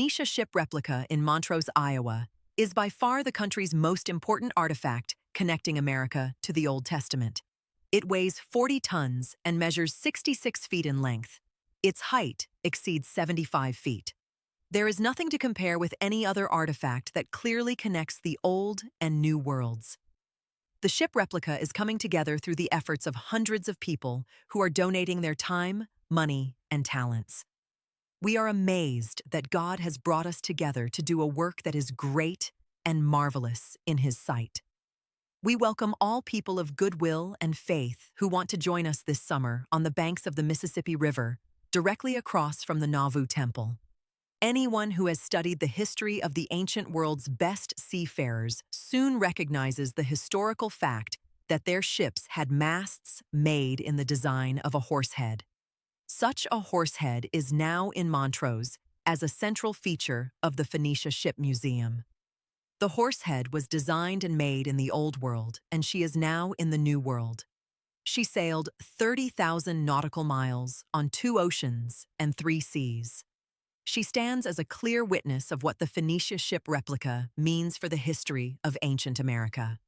Phoenicia ship replica in Montrose, Iowa, is by far the country's most important artifact connecting America to the Old Testament. It weighs 40 tons and measures 66 feet in length. Its height exceeds 75 feet. There is nothing to compare with any other artifact that clearly connects the Old and New worlds. The ship replica is coming together through the efforts of hundreds of people who are donating their time, money, and talents. We are amazed that God has brought us together to do a work that is great and marvelous in His sight. We welcome all people of goodwill and faith who want to join us this summer on the banks of the Mississippi River, directly across from the Nauvoo Temple. Anyone who has studied the history of the ancient world's best seafarers soon recognizes the historical fact that their ships had masts made in the design of a horsehead. Such a horsehead is now in Montrose as a central feature of the Phoenicia Ship Museum. The horsehead was designed and made in the Old World, and she is now in the New World. She sailed 30,000 nautical miles on 2 oceans and 3 seas. She stands as a clear witness of what the Phoenicia ship replica means for the history of ancient America.